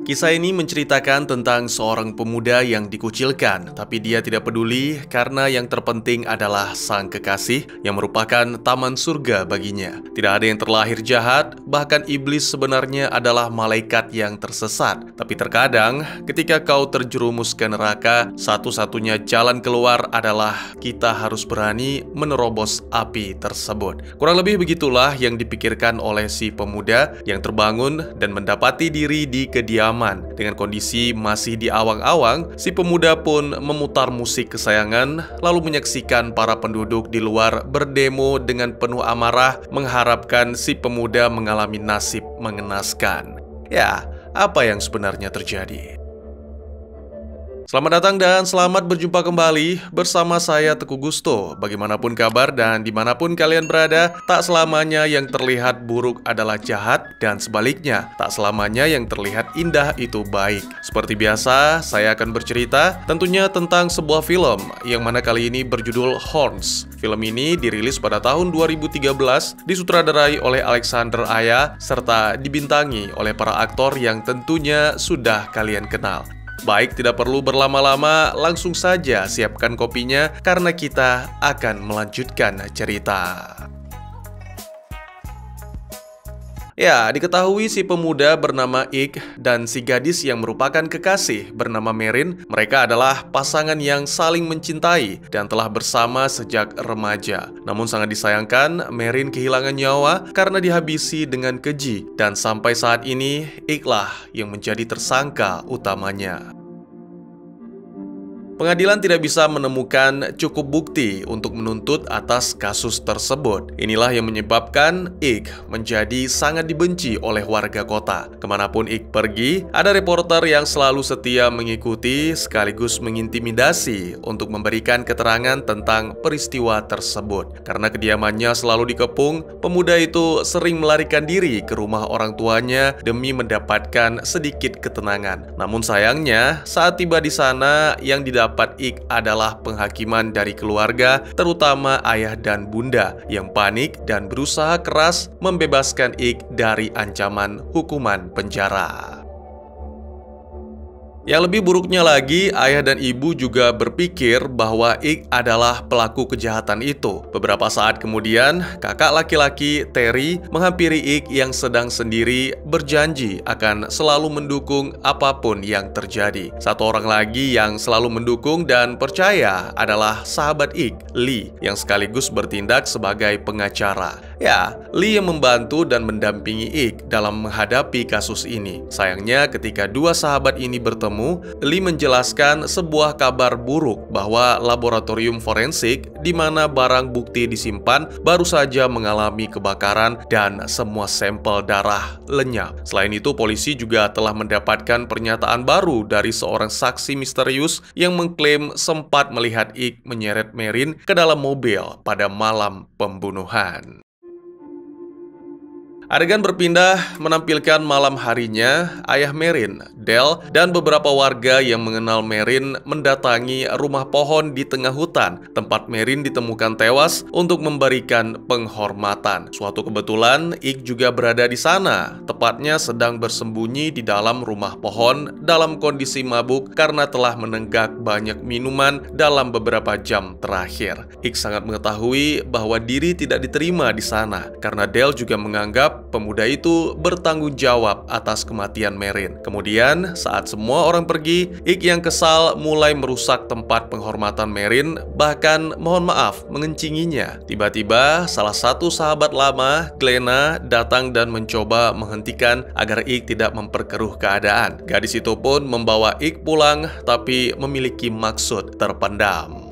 Kisah ini menceritakan tentang seorang pemuda yang dikucilkan, tapi dia tidak peduli karena yang terpenting adalah sang kekasih yang merupakan taman surga baginya. Tidak ada yang terlahir jahat, bahkan iblis sebenarnya adalah malaikat yang tersesat. Tapi terkadang ketika kau terjerumus ke neraka, satu-satunya jalan keluar adalah kita harus berani menerobos api tersebut. Kurang lebih begitulah yang dipikirkan oleh si pemuda yang terbangun dan mendapati diri di kediaman. Dengan kondisi masih di awang-awang, si pemuda pun memutar musik kesayangan, lalu menyaksikan para penduduk di luar berdemo dengan penuh amarah, mengharapkan si pemuda mengalami nasib mengenaskan. Ya, apa yang sebenarnya terjadi? Selamat datang dan selamat berjumpa kembali bersama saya Teguh Gusto. Bagaimanapun kabar dan dimanapun kalian berada, tak selamanya yang terlihat buruk adalah jahat, dan sebaliknya, tak selamanya yang terlihat indah itu baik. Seperti biasa, saya akan bercerita tentunya tentang sebuah film yang mana kali ini berjudul Horns. Film ini dirilis pada tahun 2013, disutradarai oleh Alexander Aya, serta dibintangi oleh para aktor yang tentunya sudah kalian kenal. Baik, tidak perlu berlama-lama, langsung saja siapkan kopinya karena kita akan melanjutkan cerita. Ya, diketahui si pemuda bernama Ik dan si gadis yang merupakan kekasih bernama Merin, mereka adalah pasangan yang saling mencintai dan telah bersama sejak remaja. Namun sangat disayangkan, Merin kehilangan nyawa karena dihabisi dengan keji, dan sampai saat ini Ik-lah yang menjadi tersangka utamanya. Pengadilan tidak bisa menemukan cukup bukti untuk menuntut atas kasus tersebut. Inilah yang menyebabkan Ik menjadi sangat dibenci oleh warga kota. Kemanapun Ik pergi, ada reporter yang selalu setia mengikuti sekaligus mengintimidasi untuk memberikan keterangan tentang peristiwa tersebut. Karena kediamannya selalu dikepung, pemuda itu sering melarikan diri ke rumah orang tuanya demi mendapatkan sedikit ketenangan. Namun sayangnya, saat tiba di sana, yang didapat Ik adalah penghakiman dari keluarga, terutama ayah dan bunda, yang panik dan berusaha keras membebaskan Ik dari ancaman hukuman penjara. Yang lebih buruknya lagi, ayah dan ibu juga berpikir bahwa Ik adalah pelaku kejahatan itu. Beberapa saat kemudian, kakak laki-laki Terry menghampiri Ik yang sedang sendiri, berjanji akan selalu mendukung apapun yang terjadi. Satu orang lagi yang selalu mendukung dan percaya adalah sahabat Ik, Lee, yang sekaligus bertindak sebagai pengacara. Ya, Lee yang membantu dan mendampingi Ik dalam menghadapi kasus ini. Sayangnya ketika dua sahabat ini bertemu, Lee menjelaskan sebuah kabar buruk bahwa laboratorium forensik di mana barang bukti disimpan baru saja mengalami kebakaran dan semua sampel darah lenyap. Selain itu, polisi juga telah mendapatkan pernyataan baru dari seorang saksi misterius yang mengklaim sempat melihat Ik menyeret Merin ke dalam mobil pada malam pembunuhan. Adegan berpindah menampilkan malam harinya, ayah Merin, Del, dan beberapa warga yang mengenal Merin mendatangi rumah pohon di tengah hutan, tempat Merin ditemukan tewas untuk memberikan penghormatan. Suatu kebetulan, Ik juga berada di sana, tepatnya sedang bersembunyi di dalam rumah pohon dalam kondisi mabuk karena telah menenggak banyak minuman dalam beberapa jam terakhir. Ik sangat mengetahui bahwa diri tidak diterima di sana, karena Del juga menganggap pemuda itu bertanggung jawab atas kematian Merin. Kemudian, saat semua orang pergi, Ik yang kesal mulai merusak tempat penghormatan Merin, bahkan mohon maaf mengencinginya. Tiba-tiba, salah satu sahabat lama, Glenna, datang dan mencoba menghentikan agar Ik tidak memperkeruh keadaan. Gadis itu pun membawa Ik pulang, tapi memiliki maksud terpendam.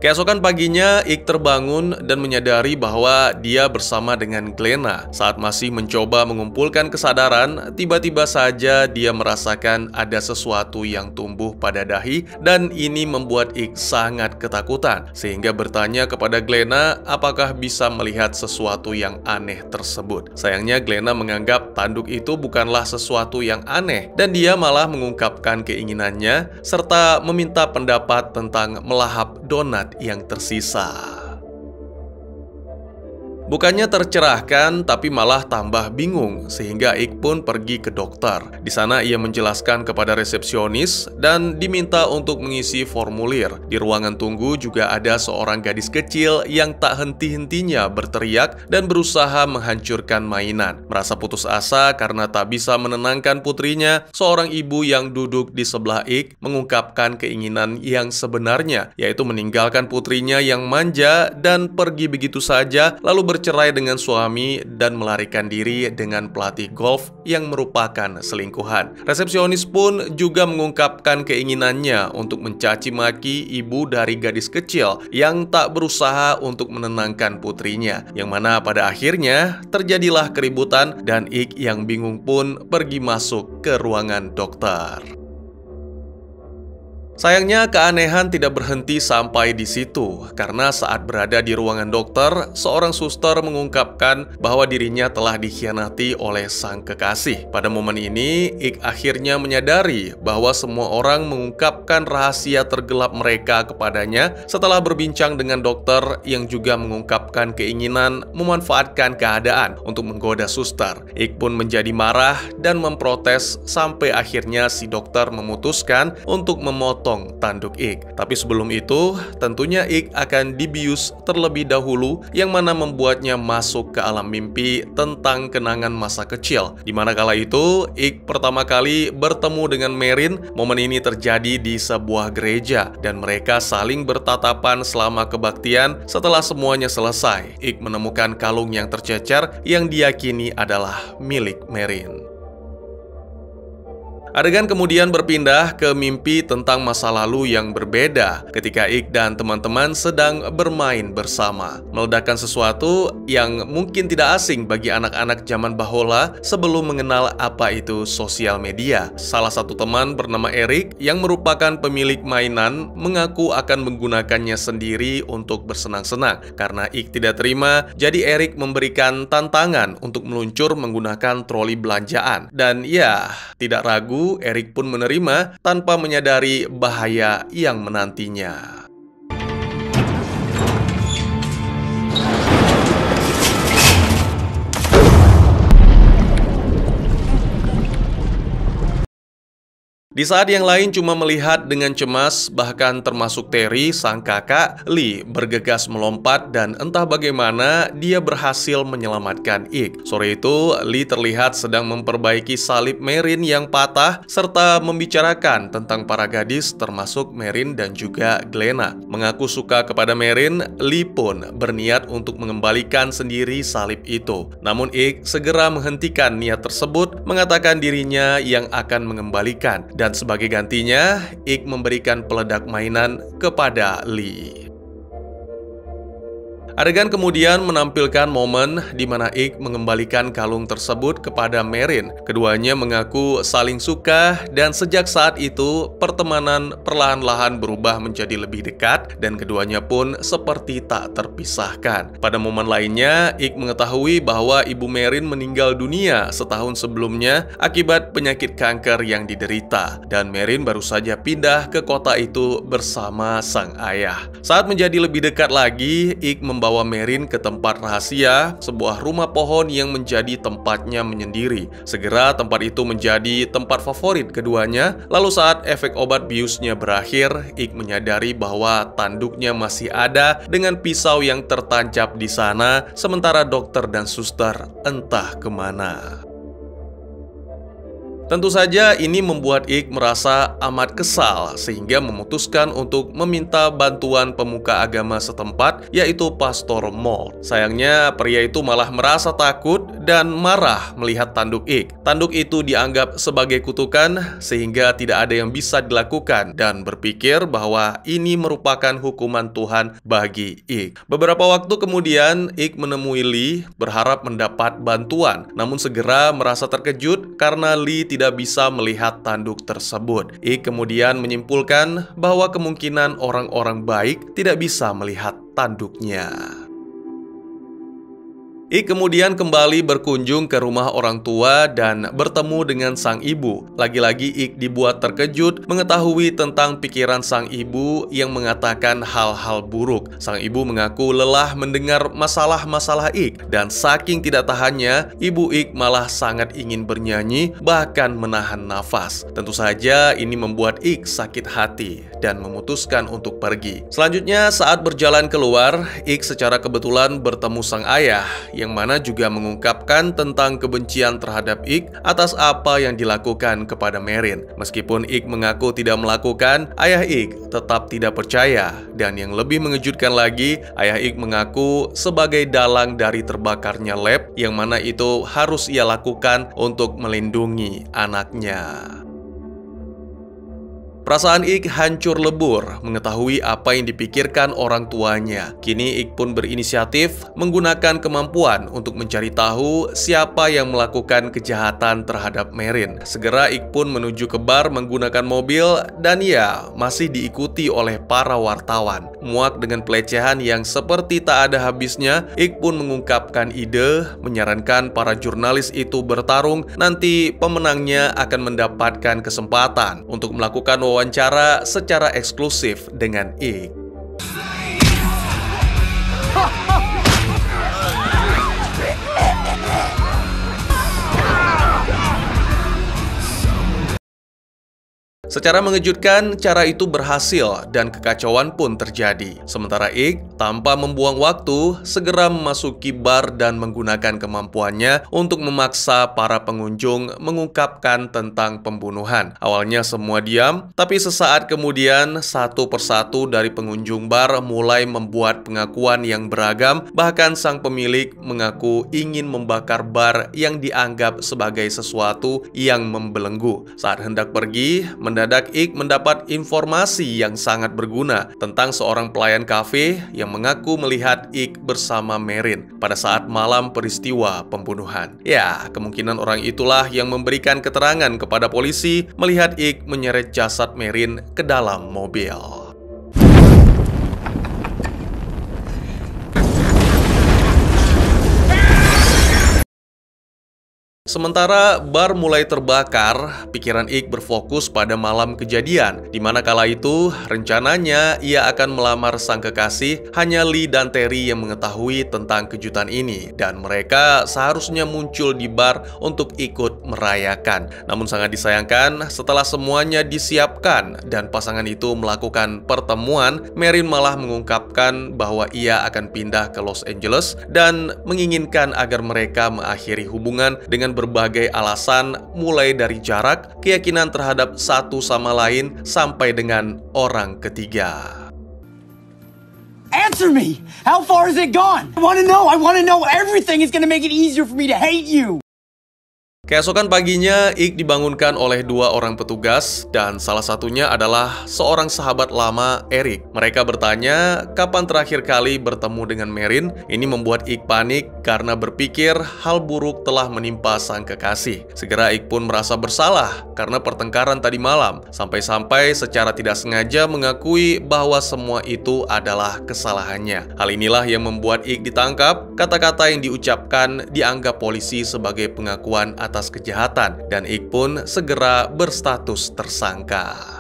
Keesokan paginya, Ik terbangun dan menyadari bahwa dia bersama dengan Glenna. Saat masih mencoba mengumpulkan kesadaran, tiba-tiba saja dia merasakan ada sesuatu yang tumbuh pada dahi, dan ini membuat Ik sangat ketakutan, sehingga bertanya kepada Glenna apakah bisa melihat sesuatu yang aneh tersebut. Sayangnya Glenna menganggap tanduk itu bukanlah sesuatu yang aneh, dan dia malah mengungkapkan keinginannya, serta meminta pendapat tentang melahap donat yang tersisa. Bukannya tercerahkan, tapi malah tambah bingung, sehingga Ik pun pergi ke dokter. Di sana ia menjelaskan kepada resepsionis dan diminta untuk mengisi formulir. Di ruangan tunggu juga ada seorang gadis kecil yang tak henti-hentinya berteriak dan berusaha menghancurkan mainan. Merasa putus asa karena tak bisa menenangkan putrinya, seorang ibu yang duduk di sebelah Ik mengungkapkan keinginan yang sebenarnya, yaitu meninggalkan putrinya yang manja dan pergi begitu saja, lalu bercerai dengan suami dan melarikan diri dengan pelatih golf yang merupakan selingkuhan. Resepsionis pun juga mengungkapkan keinginannya untuk mencaci maki ibu dari gadis kecil yang tak berusaha untuk menenangkan putrinya, yang mana pada akhirnya terjadilah keributan dan Ik yang bingung pun pergi masuk ke ruangan dokter. Sayangnya keanehan tidak berhenti sampai di situ, karena saat berada di ruangan dokter, seorang suster mengungkapkan bahwa dirinya telah dikhianati oleh sang kekasih. Pada momen ini, Ik akhirnya menyadari bahwa semua orang mengungkapkan rahasia tergelap mereka kepadanya setelah berbincang dengan dokter yang juga mengungkapkan keinginan memanfaatkan keadaan untuk menggoda suster. Ik pun menjadi marah dan memprotes sampai akhirnya si dokter memutuskan untuk memotong tanduk Ik. Tapi sebelum itu, tentunya Ik akan dibius terlebih dahulu, yang mana membuatnya masuk ke alam mimpi tentang kenangan masa kecil. Di mana kala itu, Ik pertama kali bertemu dengan Merin. Momen ini terjadi di sebuah gereja, dan mereka saling bertatapan selama kebaktian. Setelah semuanya selesai, Ik menemukan kalung yang tercecer yang diyakini adalah milik Merin. Adegan kemudian berpindah ke mimpi tentang masa lalu yang berbeda ketika Ik dan teman-teman sedang bermain bersama, meledakan sesuatu yang mungkin tidak asing bagi anak-anak zaman bahola sebelum mengenal apa itu sosial media. Salah satu teman bernama Erik yang merupakan pemilik mainan mengaku akan menggunakannya sendiri untuk bersenang-senang. Karena Ik tidak terima, jadi Erik memberikan tantangan untuk meluncur menggunakan troli belanjaan. Dan ya, tidak ragu, Erik pun menerima tanpa menyadari bahaya yang menantinya. Di saat yang lain cuma melihat dengan cemas, bahkan termasuk Terry, sang kakak, Lee bergegas melompat dan entah bagaimana dia berhasil menyelamatkan Ik. Sore itu, Lee terlihat sedang memperbaiki salib Merin yang patah serta membicarakan tentang para gadis termasuk Merin dan juga Glenna. Mengaku suka kepada Merin, Lee pun berniat untuk mengembalikan sendiri salib itu. Namun Ik segera menghentikan niat tersebut, mengatakan dirinya yang akan mengembalikan. Dan sebagai gantinya, Ik memberikan peledak mainan kepada Lee. Adegan kemudian menampilkan momen di mana Ik mengembalikan kalung tersebut kepada Merin. Keduanya mengaku saling suka dan sejak saat itu pertemanan perlahan-lahan berubah menjadi lebih dekat dan keduanya pun seperti tak terpisahkan. Pada momen lainnya, Ik mengetahui bahwa ibu Merin meninggal dunia setahun sebelumnya akibat penyakit kanker yang diderita dan Merin baru saja pindah ke kota itu bersama sang ayah. Saat menjadi lebih dekat lagi, Ik membawa Merin ke tempat rahasia, sebuah rumah pohon yang menjadi tempatnya menyendiri. Segera tempat itu menjadi tempat favorit keduanya. Lalu saat efek obat biusnya berakhir, Ik menyadari bahwa tanduknya masih ada dengan pisau yang tertancap di sana, sementara dokter dan suster entah kemana. Tentu saja ini membuat Ik merasa amat kesal sehingga memutuskan untuk meminta bantuan pemuka agama setempat, yaitu Pastor Mold. Sayangnya pria itu malah merasa takut dan marah melihat tanduk Ik. Tanduk itu dianggap sebagai kutukan sehingga tidak ada yang bisa dilakukan dan berpikir bahwa ini merupakan hukuman Tuhan bagi Ik. Beberapa waktu kemudian Ik menemui Lee berharap mendapat bantuan, namun segera merasa terkejut karena Lee tidak bisa melihat tanduk tersebut. Ik kemudian menyimpulkan bahwa kemungkinan orang-orang baik tidak bisa melihat tanduknya. Ik kemudian kembali berkunjung ke rumah orang tua dan bertemu dengan sang ibu. Lagi-lagi Ik dibuat terkejut mengetahui tentang pikiran sang ibu yang mengatakan hal-hal buruk. Sang ibu mengaku lelah mendengar masalah-masalah Ik, dan saking tidak tahannya, ibu Ik malah sangat ingin bernyanyi, bahkan menahan nafas. Tentu saja ini membuat Ik sakit hati dan memutuskan untuk pergi. Selanjutnya, saat berjalan keluar, Ik secara kebetulan bertemu sang ayah, yang mana juga mengungkapkan tentang kebencian terhadap Ik atas apa yang dilakukan kepada Marin. Meskipun Ik mengaku tidak melakukan, ayah Ik tetap tidak percaya. Dan yang lebih mengejutkan lagi, ayah Ik mengaku sebagai dalang dari terbakarnya lab, yang mana itu harus ia lakukan untuk melindungi anaknya. Perasaan Ik hancur lebur mengetahui apa yang dipikirkan orang tuanya. Kini Ik pun berinisiatif menggunakan kemampuan untuk mencari tahu siapa yang melakukan kejahatan terhadap Marin. Segera Ik pun menuju ke bar menggunakan mobil, dan ya, masih diikuti oleh para wartawan. Muak dengan pelecehan yang seperti tak ada habisnya, Ik pun mengungkapkan ide menyarankan para jurnalis itu bertarung. Nanti pemenangnya akan mendapatkan kesempatan untuk melakukan wawancara secara eksklusif dengan Ik. Secara mengejutkan, cara itu berhasil dan kekacauan pun terjadi. Sementara Ik, tanpa membuang waktu, segera memasuki bar dan menggunakan kemampuannya untuk memaksa para pengunjung mengungkapkan tentang pembunuhan. Awalnya semua diam, tapi sesaat kemudian satu persatu dari pengunjung bar mulai membuat pengakuan yang beragam. Bahkan sang pemilik mengaku ingin membakar bar yang dianggap sebagai sesuatu yang membelenggu. Saat hendak pergi, mendadak Ik mendapat informasi yang sangat berguna tentang seorang pelayan kafe yang mengaku melihat Ik bersama Marin pada saat malam peristiwa pembunuhan. Ya, kemungkinan orang itulah yang memberikan keterangan kepada polisi melihat Ik menyeret jasad Marin ke dalam mobil. Sementara bar mulai terbakar, pikiran Ik berfokus pada malam kejadian, di mana kala itu rencananya ia akan melamar sang kekasih. Hanya Lee dan Terry yang mengetahui tentang kejutan ini, dan mereka seharusnya muncul di bar untuk ikut merayakan. Namun sangat disayangkan, setelah semuanya disiapkan dan pasangan itu melakukan pertemuan, Marin malah mengungkapkan bahwa ia akan pindah ke Los Angeles dan menginginkan agar mereka mengakhiri hubungan dengan berbagai alasan, mulai dari jarak, keyakinan terhadap satu sama lain, sampai dengan orang ketiga. Answer me! How far is it gone? I want to know everything. It's gonna make it easier for me to hate you. Keesokan paginya, Ik dibangunkan oleh dua orang petugas, dan salah satunya adalah seorang sahabat lama, Eric. Mereka bertanya kapan terakhir kali bertemu dengan Marin. Ini membuat Ik panik karena berpikir hal buruk telah menimpa sang kekasih. Segera Ik pun merasa bersalah karena pertengkaran tadi malam, sampai-sampai secara tidak sengaja mengakui bahwa semua itu adalah kesalahannya. Hal inilah yang membuat Ik ditangkap. Kata-kata yang diucapkan dianggap polisi sebagai pengakuan atas kejahatan, dan Ik pun segera berstatus tersangka.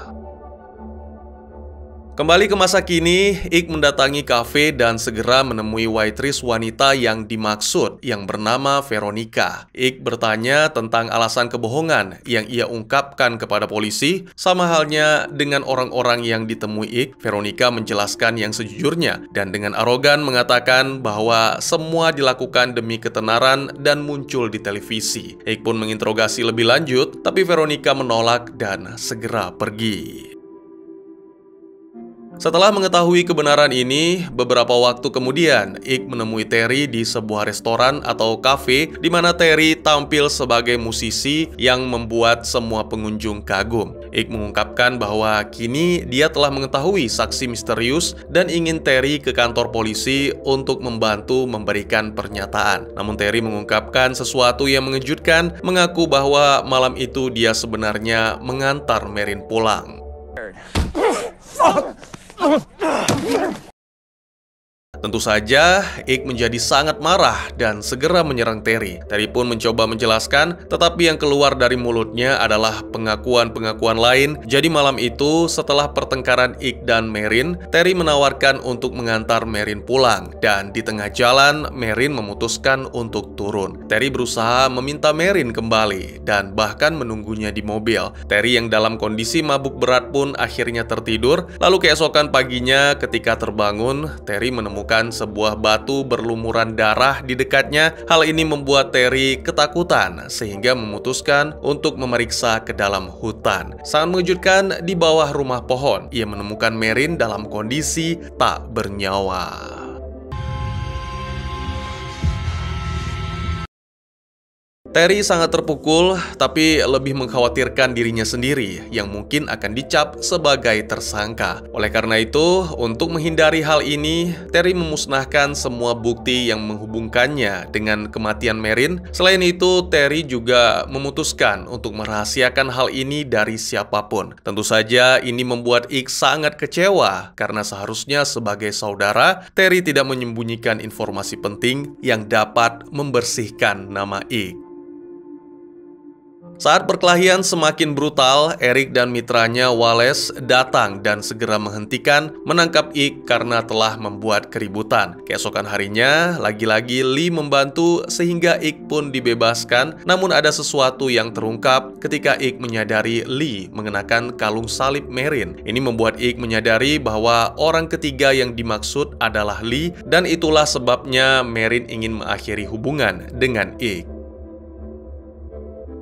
Kembali ke masa kini, Ik mendatangi kafe dan segera menemui waitress wanita yang dimaksud, yang bernama Veronica. Ik bertanya tentang alasan kebohongan yang ia ungkapkan kepada polisi. Sama halnya dengan orang-orang yang ditemui Ik, Veronica menjelaskan yang sejujurnya dan dengan arogan mengatakan bahwa semua dilakukan demi ketenaran dan muncul di televisi. Ik pun menginterogasi lebih lanjut, tapi Veronica menolak dan segera pergi. Setelah mengetahui kebenaran ini, beberapa waktu kemudian, Ik menemui Terry di sebuah restoran atau kafe di mana Terry tampil sebagai musisi yang membuat semua pengunjung kagum. Ik mengungkapkan bahwa kini dia telah mengetahui saksi misterius dan ingin Terry ke kantor polisi untuk membantu memberikan pernyataan. Namun Terry mengungkapkan sesuatu yang mengejutkan, mengaku bahwa malam itu dia sebenarnya mengantar Marin pulang. Tentu saja, Ike menjadi sangat marah dan segera menyerang Terry. Terry pun mencoba menjelaskan, tetapi yang keluar dari mulutnya adalah pengakuan-pengakuan lain. Jadi malam itu, setelah pertengkaran Ike dan Marin, Terry menawarkan untuk mengantar Marin pulang. Dan di tengah jalan, Marin memutuskan untuk turun. Terry berusaha meminta Marin kembali dan bahkan menunggunya di mobil. Terry yang dalam kondisi mabuk berat pun akhirnya tertidur. Lalu keesokan paginya ketika terbangun, Terry menemukan sebuah batu berlumuran darah di dekatnya. Hal ini membuat Terry ketakutan sehingga memutuskan untuk memeriksa ke dalam hutan. Sangat mengejutkan, di bawah rumah pohon ia menemukan Marin dalam kondisi tak bernyawa. Terry sangat terpukul, tapi lebih mengkhawatirkan dirinya sendiri yang mungkin akan dicap sebagai tersangka. Oleh karena itu, untuk menghindari hal ini, Terry memusnahkan semua bukti yang menghubungkannya dengan kematian Marin. Selain itu, Terry juga memutuskan untuk merahasiakan hal ini dari siapapun. Tentu saja ini membuat Ike sangat kecewa, karena seharusnya sebagai saudara, Terry tidak menyembunyikan informasi penting yang dapat membersihkan nama Ike. Saat perkelahian semakin brutal, Eric dan mitranya Wallace datang dan segera menghentikan menangkap Ike karena telah membuat keributan. Keesokan harinya, lagi-lagi Lee membantu sehingga Ike pun dibebaskan. Namun ada sesuatu yang terungkap ketika Ike menyadari Lee mengenakan kalung salib Marin. Ini membuat Ike menyadari bahwa orang ketiga yang dimaksud adalah Lee, dan itulah sebabnya Marin ingin mengakhiri hubungan dengan Ike.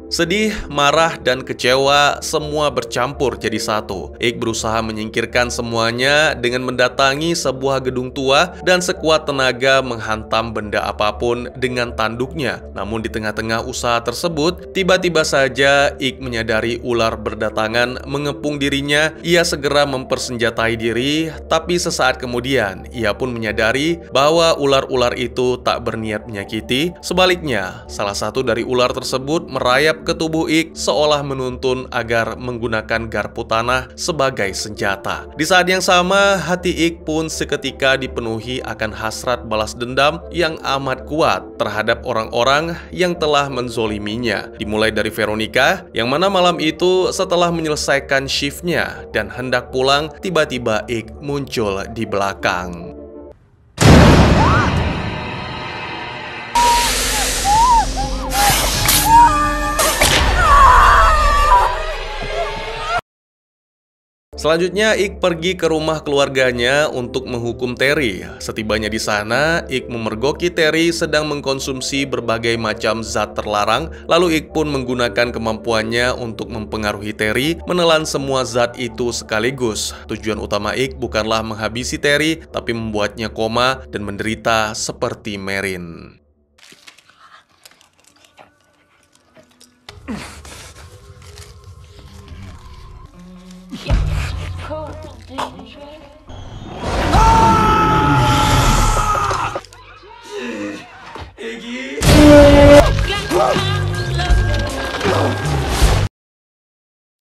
Sedih, marah, dan kecewa semua bercampur jadi satu. Ike berusaha menyingkirkan semuanya dengan mendatangi sebuah gedung tua dan sekuat tenaga menghantam benda apapun dengan tanduknya. Namun di tengah-tengah usaha tersebut, tiba-tiba saja Ike menyadari ular berdatangan mengepung dirinya. Ia segera mempersenjatai diri, tapi sesaat kemudian ia pun menyadari bahwa ular-ular itu tak berniat menyakiti. Sebaliknya, salah satu dari ular tersebut merayap ke tubuh Ike seolah menuntun agar menggunakan garpu tanah sebagai senjata. Di saat yang sama, hati Ike pun seketika dipenuhi akan hasrat balas dendam yang amat kuat terhadap orang-orang yang telah menzoliminya. Dimulai dari Veronica, yang mana malam itu setelah menyelesaikan shiftnya dan hendak pulang, tiba-tiba Ike muncul di belakang. Selanjutnya, Ike pergi ke rumah keluarganya untuk menghukum Terry. Setibanya di sana, Ike memergoki Terry sedang mengkonsumsi berbagai macam zat terlarang. Lalu Ike pun menggunakan kemampuannya untuk mempengaruhi Terry menelan semua zat itu sekaligus. Tujuan utama Ike bukanlah menghabisi Terry, tapi membuatnya koma dan menderita seperti Marin.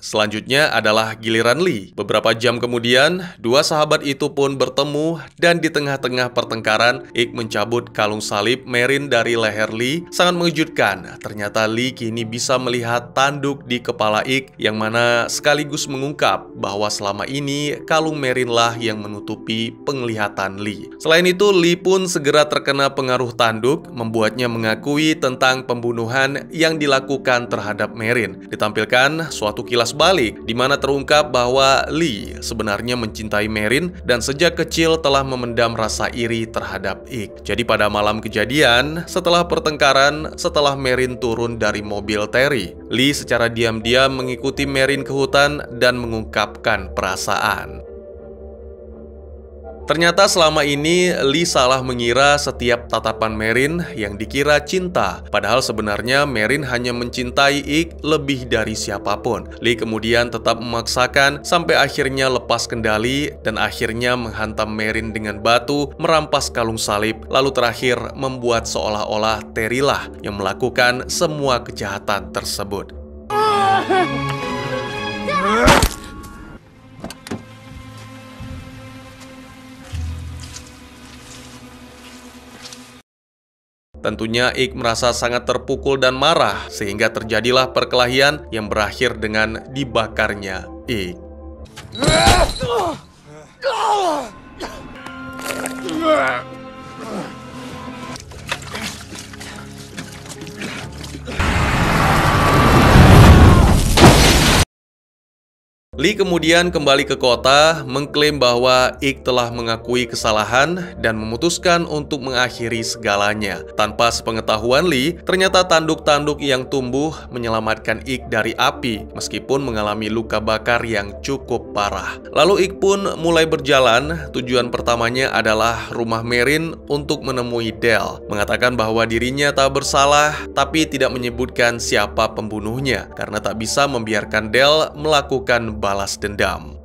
Selanjutnya adalah giliran Lee. Beberapa jam kemudian, dua sahabat itu pun bertemu dan di tengah-tengah pertengkaran, Ike mencabut kalung salib Marin dari leher Lee. Sangat mengejutkan, ternyata Lee kini bisa melihat tanduk di kepala Ike yang mana sekaligus mengungkap bahwa selama ini kalung Marin lah yang menutupi penglihatan Lee. Selain itu, Lee pun segera terkena pengaruh tanduk, membuatnya mengakui tentang pembunuhan yang dilakukan terhadap Marin. Ditampilkan suatu kilas balik, di mana terungkap bahwa Lee sebenarnya mencintai Marin dan sejak kecil telah memendam rasa iri terhadap Ike. Jadi pada malam kejadian, setelah pertengkaran, setelah Marin turun dari mobil Terry, Lee secara diam-diam mengikuti Marin ke hutan dan mengungkapkan perasaan. Ternyata selama ini Lee salah mengira setiap tatapan Marin yang dikira cinta. Padahal sebenarnya Marin hanya mencintai Ike lebih dari siapapun. Lee kemudian tetap memaksakan sampai akhirnya lepas kendali dan akhirnya menghantam Marin dengan batu, merampas kalung salib, lalu terakhir membuat seolah-olah Terry lah yang melakukan semua kejahatan tersebut. Tentunya Ik merasa sangat terpukul dan marah, sehingga terjadilah perkelahian yang berakhir dengan dibakarnya Ik. Lee kemudian kembali ke kota, mengklaim bahwa Ik telah mengakui kesalahan dan memutuskan untuk mengakhiri segalanya. Tanpa sepengetahuan Lee, ternyata tanduk-tanduk yang tumbuh menyelamatkan Ik dari api, meskipun mengalami luka bakar yang cukup parah. Lalu Ik pun mulai berjalan. Tujuan pertamanya adalah rumah Marin untuk menemui Del, mengatakan bahwa dirinya tak bersalah, tapi tidak menyebutkan siapa pembunuhnya, karena tak bisa membiarkan Del melakukan balas dendam.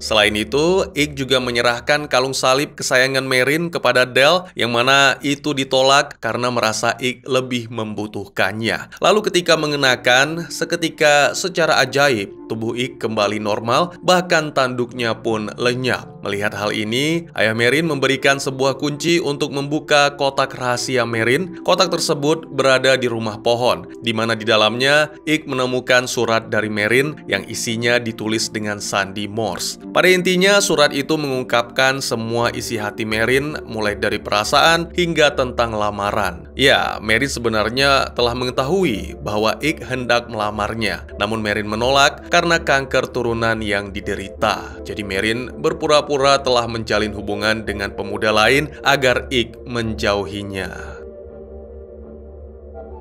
Selain itu, Ik juga menyerahkan kalung salib kesayangan Marin kepada Del, yang mana itu ditolak karena merasa Ik lebih membutuhkannya. Lalu ketika mengenakan, seketika secara ajaib, tubuh Ik kembali normal, bahkan tanduknya pun lenyap. Melihat hal ini, ayah Marin memberikan sebuah kunci untuk membuka kotak rahasia Marin. Kotak tersebut berada di rumah pohon, di mana di dalamnya Ik menemukan surat dari Marin yang isinya ditulis dengan sandi Morse. Pada intinya, surat itu mengungkapkan semua isi hati Marin, mulai dari perasaan hingga tentang lamaran. Ya, Marin sebenarnya telah mengetahui bahwa Ik hendak melamarnya, namun Marin menolak karena kanker turunan yang diderita. Jadi Marin berpura-pura telah menjalin hubungan dengan pemuda lain agar Ik menjauhinya.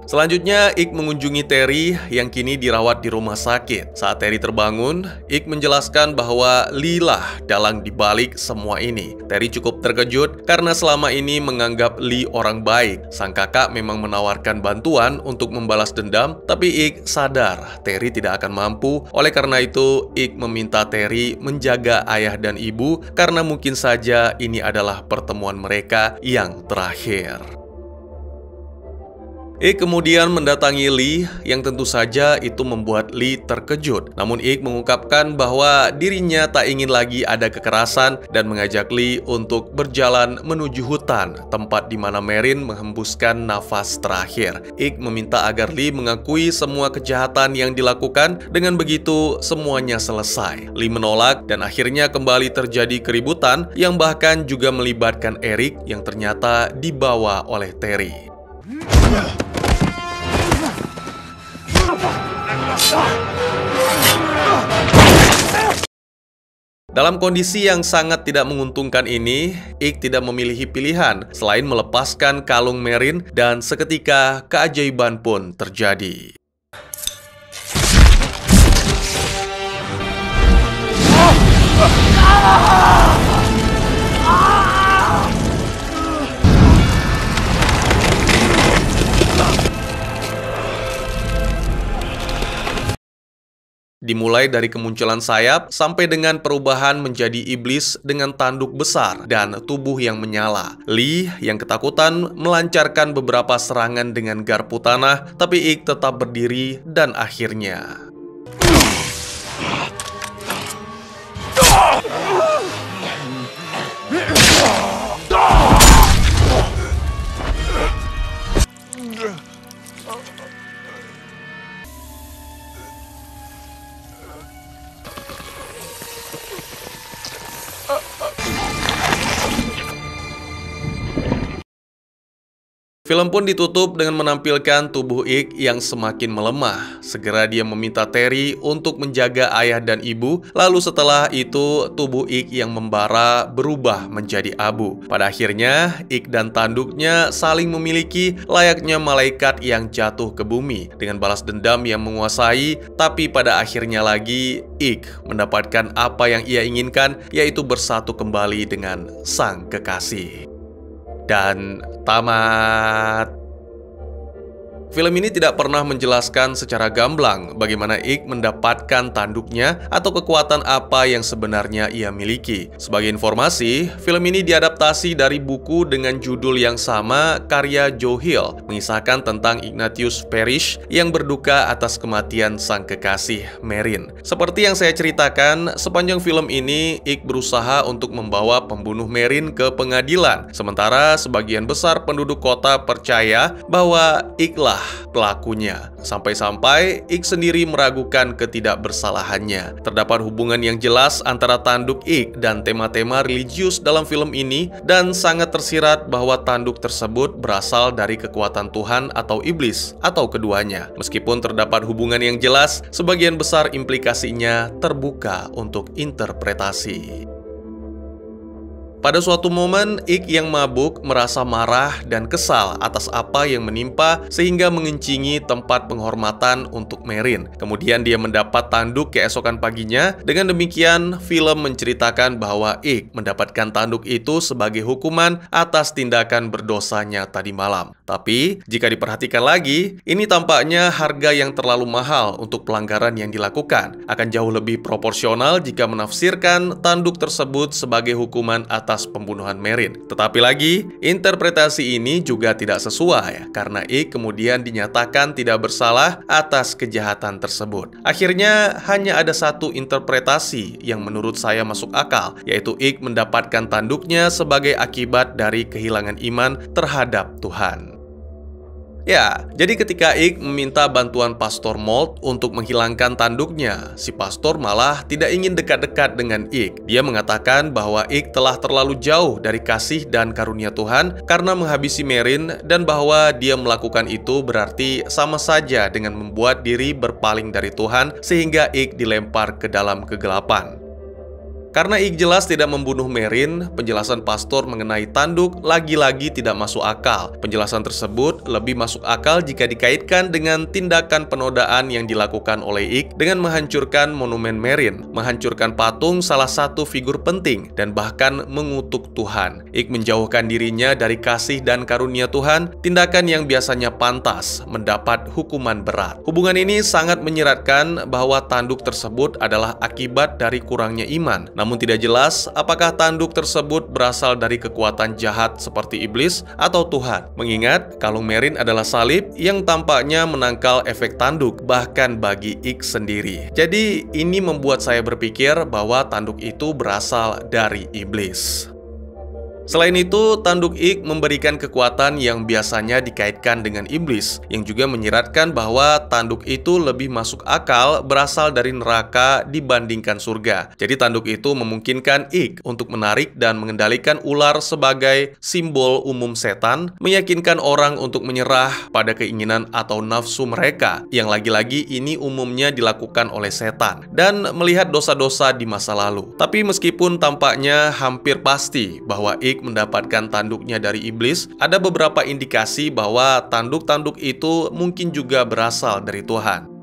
Selanjutnya, Ik mengunjungi Terry yang kini dirawat di rumah sakit. Saat Terry terbangun, Ik menjelaskan bahwa Lee lah dalang dibalik semua ini. Terry cukup terkejut karena selama ini menganggap Lee orang baik. Sang kakak memang menawarkan bantuan untuk membalas dendam, tapi Ik sadar Terry tidak akan mampu. Oleh karena itu, Ik meminta Terry menjaga ayah dan ibu karena mungkin saja ini adalah pertemuan mereka yang terakhir. Ik kemudian mendatangi Lee, yang tentu saja itu membuat Lee terkejut. Namun Ik mengungkapkan bahwa dirinya tak ingin lagi ada kekerasan dan mengajak Lee untuk berjalan menuju hutan, tempat di mana Marin menghembuskan nafas terakhir. Ik meminta agar Lee mengakui semua kejahatan yang dilakukan, dengan begitu semuanya selesai. Lee menolak dan akhirnya kembali terjadi keributan yang bahkan juga melibatkan Eric yang ternyata dibawa oleh Terry. Dalam kondisi yang sangat tidak menguntungkan ini, Ik tidak memiliki pilihan selain melepaskan kalung Marin, dan seketika keajaiban pun terjadi. Dimulai dari kemunculan sayap sampai dengan perubahan menjadi iblis dengan tanduk besar dan tubuh yang menyala. Lee yang ketakutan melancarkan beberapa serangan dengan garpu tanah, tapi Ik tetap berdiri dan akhirnya film pun ditutup dengan menampilkan tubuh Ik yang semakin melemah. Segera dia meminta Terry untuk menjaga ayah dan ibu. Lalu setelah itu, tubuh Ik yang membara berubah menjadi abu. Pada akhirnya, Ik dan tanduknya saling memiliki layaknya malaikat yang jatuh ke bumi dengan balas dendam yang menguasai. Tapi pada akhirnya lagi, Ik mendapatkan apa yang ia inginkan, yaitu bersatu kembali dengan sang kekasih. Dan tamat. Film ini tidak pernah menjelaskan secara gamblang bagaimana Ik mendapatkan tanduknya atau kekuatan apa yang sebenarnya ia miliki. Sebagai informasi, film ini diadaptasi dari buku dengan judul yang sama karya Joe Hill, mengisahkan tentang Ignatius Parrish yang berduka atas kematian sang kekasih Merin. Seperti yang saya ceritakan, sepanjang film ini Ik berusaha untuk membawa pembunuh Merin ke pengadilan, sementara sebagian besar penduduk kota percaya bahwa Ik-lah pelakunya. Sampai-sampai Ik sendiri meragukan ketidakbersalahannya. Terdapat hubungan yang jelas antara tanduk Ik dan tema-tema religius dalam film ini, dan sangat tersirat bahwa tanduk tersebut berasal dari kekuatan Tuhan atau iblis, atau keduanya. Meskipun terdapat hubungan yang jelas, sebagian besar implikasinya terbuka untuk interpretasi. Pada suatu momen, Ik yang mabuk merasa marah dan kesal atas apa yang menimpa sehingga mengencingi tempat penghormatan untuk Merin. Kemudian dia mendapat tanduk keesokan paginya. Dengan demikian, film menceritakan bahwa Ik mendapatkan tanduk itu sebagai hukuman atas tindakan berdosanya tadi malam. Tapi, jika diperhatikan lagi, ini tampaknya harga yang terlalu mahal untuk pelanggaran yang dilakukan. Akan jauh lebih proporsional jika menafsirkan tanduk tersebut sebagai hukuman atas pembunuhan Merin. Tetapi lagi, interpretasi ini juga tidak sesuai karena Ik kemudian dinyatakan tidak bersalah atas kejahatan tersebut. Akhirnya, hanya ada satu interpretasi yang menurut saya masuk akal, yaitu Ik mendapatkan tanduknya sebagai akibat dari kehilangan iman terhadap Tuhan. Ya, jadi ketika Ik meminta bantuan Pastor Mold untuk menghilangkan tanduknya, si pastor malah tidak ingin dekat-dekat dengan Ik. Dia mengatakan bahwa Ik telah terlalu jauh dari kasih dan karunia Tuhan karena menghabisi Merin, dan bahwa dia melakukan itu berarti sama saja dengan membuat diri berpaling dari Tuhan sehingga Ik dilempar ke dalam kegelapan. Karena Ik jelas tidak membunuh Merin, penjelasan pastor mengenai tanduk lagi-lagi tidak masuk akal. Penjelasan tersebut lebih masuk akal jika dikaitkan dengan tindakan penodaan yang dilakukan oleh Ik dengan menghancurkan monumen Merin, menghancurkan patung salah satu figur penting, dan bahkan mengutuk Tuhan. Ik menjauhkan dirinya dari kasih dan karunia Tuhan, tindakan yang biasanya pantas mendapat hukuman berat. Hubungan ini sangat menyeratkan bahwa tanduk tersebut adalah akibat dari kurangnya iman. Namun tidak jelas apakah tanduk tersebut berasal dari kekuatan jahat seperti iblis atau Tuhan. Mengingat kalung Merin adalah salib yang tampaknya menangkal efek tanduk bahkan bagi Ik sendiri. Jadi ini membuat saya berpikir bahwa tanduk itu berasal dari iblis. Selain itu, tanduk Ik memberikan kekuatan yang biasanya dikaitkan dengan iblis, yang juga menyiratkan bahwa tanduk itu lebih masuk akal berasal dari neraka dibandingkan surga. Jadi tanduk itu memungkinkan Ik untuk menarik dan mengendalikan ular sebagai simbol umum setan, meyakinkan orang untuk menyerah pada keinginan atau nafsu mereka, yang lagi-lagi ini umumnya dilakukan oleh setan, dan melihat dosa-dosa di masa lalu. Tapi meskipun tampaknya hampir pasti bahwa Ik mendapatkan tanduknya dari iblis, ada beberapa indikasi bahwa tanduk-tanduk itu mungkin juga berasal dari Tuhan.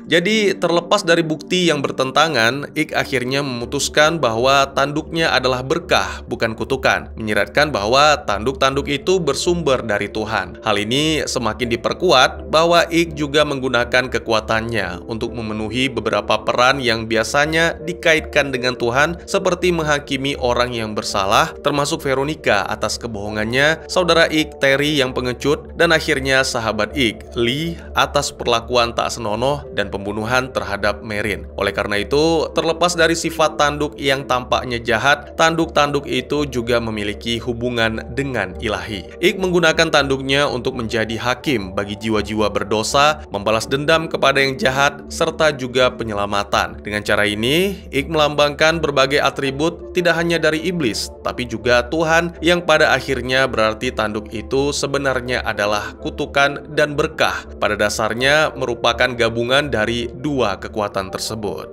Jadi, terlepas dari bukti yang bertentangan, Ik akhirnya memutuskan bahwa tanduknya adalah berkah, bukan kutukan, menyiratkan bahwa tanduk-tanduk itu bersumber dari Tuhan. Hal ini semakin diperkuat bahwa Ik juga menggunakan kekuatannya untuk memenuhi beberapa peran yang biasanya dikaitkan dengan Tuhan, seperti menghakimi orang yang bersalah, termasuk Veronica atas kebohongannya, saudara Ik, Terry yang pengecut, dan akhirnya sahabat Ik, Lee, atas perlakuan tak senonoh dan pembunuhan terhadap Merin. Oleh karena itu, terlepas dari sifat tanduk yang tampaknya jahat, tanduk-tanduk itu juga memiliki hubungan dengan ilahi. Ik menggunakan tanduknya untuk menjadi hakim bagi jiwa-jiwa berdosa, membalas dendam kepada yang jahat, serta juga penyelamatan. Dengan cara ini, Ik melambangkan berbagai atribut tidak hanya dari iblis, tapi juga Tuhan, yang pada akhirnya berarti tanduk itu sebenarnya adalah kutukan dan berkah. Pada dasarnya merupakan gabungan dari dua kekuatan tersebut.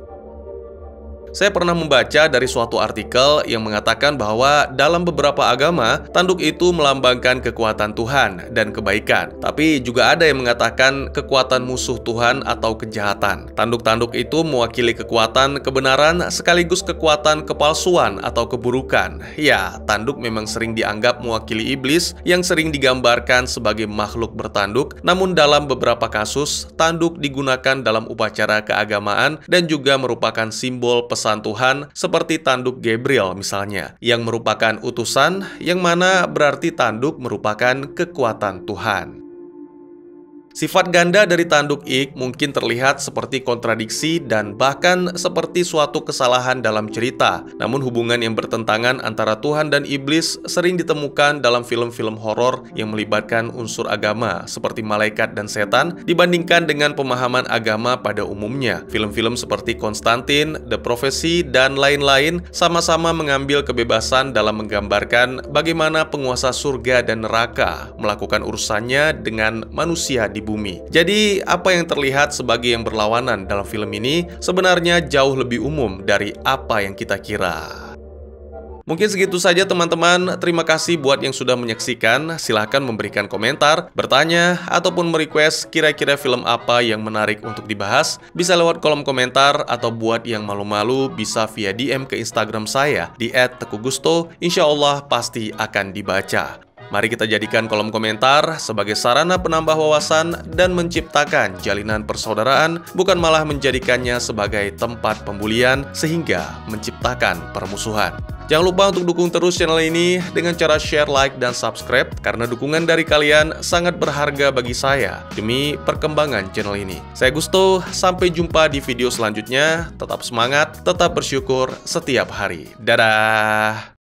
Saya pernah membaca dari suatu artikel yang mengatakan bahwa dalam beberapa agama, tanduk itu melambangkan kekuatan Tuhan dan kebaikan. Tapi juga ada yang mengatakan kekuatan musuh Tuhan atau kejahatan. Tanduk-tanduk itu mewakili kekuatan kebenaran sekaligus kekuatan kepalsuan atau keburukan. Ya, tanduk memang sering dianggap mewakili iblis yang sering digambarkan sebagai makhluk bertanduk. Namun dalam beberapa kasus, tanduk digunakan dalam upacara keagamaan dan juga merupakan simbol pesan Tuhan seperti tanduk Gabriel misalnya, yang merupakan utusan yang mana berarti tanduk merupakan kekuatan Tuhan. Sifat ganda dari tanduk Ik mungkin terlihat seperti kontradiksi dan bahkan seperti suatu kesalahan dalam cerita. Namun hubungan yang bertentangan antara Tuhan dan iblis sering ditemukan dalam film-film horor yang melibatkan unsur agama seperti malaikat dan setan dibandingkan dengan pemahaman agama pada umumnya. Film-film seperti Konstantin, The Prophecy, dan lain-lain sama-sama mengambil kebebasan dalam menggambarkan bagaimana penguasa surga dan neraka melakukan urusannya dengan manusia di bumi. Jadi, apa yang terlihat sebagai yang berlawanan dalam film ini sebenarnya jauh lebih umum dari apa yang kita kira. Mungkin segitu saja teman-teman. Terima kasih buat yang sudah menyaksikan. Silahkan memberikan komentar, bertanya, ataupun merequest kira-kira film apa yang menarik untuk dibahas. Bisa lewat kolom komentar, atau buat yang malu-malu bisa via DM ke Instagram saya di @tekugusto. Insya Allah pasti akan dibaca. Mari kita jadikan kolom komentar sebagai sarana penambah wawasan dan menciptakan jalinan persaudaraan, bukan malah menjadikannya sebagai tempat pembulian sehingga menciptakan permusuhan. Jangan lupa untuk dukung terus channel ini dengan cara share, like, dan subscribe, karena dukungan dari kalian sangat berharga bagi saya demi perkembangan channel ini. Saya Gusto, sampai jumpa di video selanjutnya. Tetap semangat, tetap bersyukur setiap hari. Dadah!